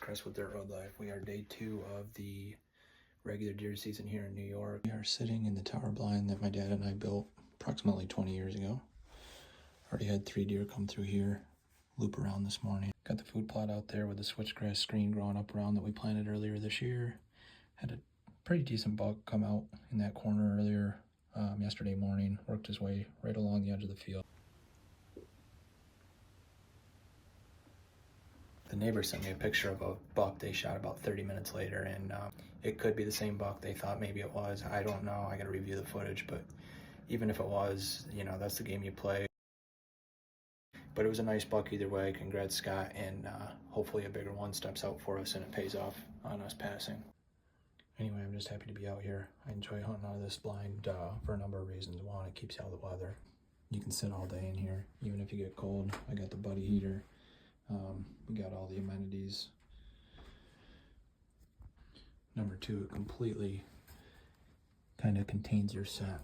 Chris with Dirt Road Life. We are day 2 of the regular deer season here in New York. We are sitting in the tower blind that my dad and I built approximately 20 years ago. Already had 3 deer come through here, loop around this morning. Got the food plot out there with the switchgrass screen growing up around that we planted earlier this year. Had a pretty decent buck come out in that corner earlier yesterday morning. Worked his way right along the edge of the field. The neighbor sent me a picture of a buck they shot about 30 minutes later, and it could be the same buck they thought maybe it was. I don't know. I got to review the footage, but even if it was, you know, that's the game you play. But it was a nice buck either way. Congrats, Scott, and hopefully a bigger one steps out for us and it pays off on us passing. Anyway, I'm just happy to be out here. I enjoy hunting out of this blind for a number of reasons. One, it keeps you out of the weather. You can sit all day in here, even if you get cold. I got the buddy heater. We got all the amenities. Number 2, it completely kind of contains your scent.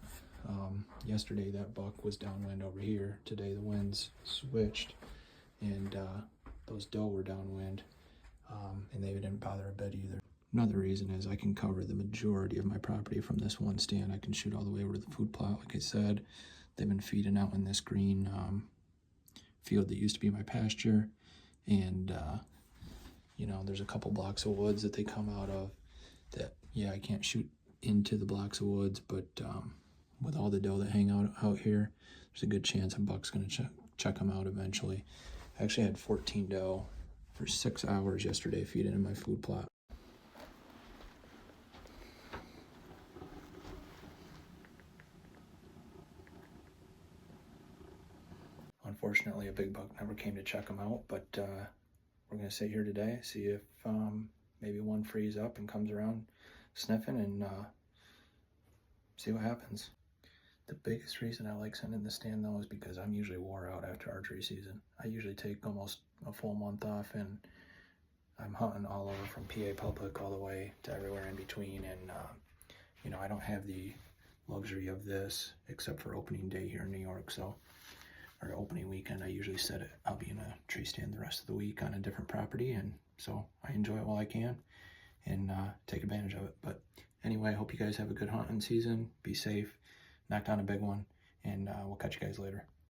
Yesterday that buck was downwind over here. Today the winds switched and those doe were downwind, and they didn't bother a bit either. Another reason is I can cover the majority of my property from this one stand. I can shoot all the way over to the food plot. Like I said, they've been feeding out in this green field that used to be my pasture. And, you know, there's a couple blocks of woods that they come out of that, yeah, I can't shoot into the blocks of woods, but with all the doe that hang out here, there's a good chance a buck's going to check them out eventually. I actually had 14 doe for 6 hours yesterday feeding in my food plot. Unfortunately, a big buck never came to check them out, but we're going to sit here today, see if maybe one frees up and comes around sniffing, and see what happens. The biggest reason I like sitting in the stand, though, is because I'm usually wore out after archery season. I usually take almost a full month off, and I'm hunting all over from PA Public all the way to everywhere in between, and you know, I don't have the luxury of this except for opening day here in New York, so or opening weekend. I usually set it, I'll be in a tree stand the rest of the week on a different property, and so I enjoy it while I can and take advantage of it. But anyway, I hope you guys have a good hunting season. Be safe, knock down a big one, and we'll catch you guys later.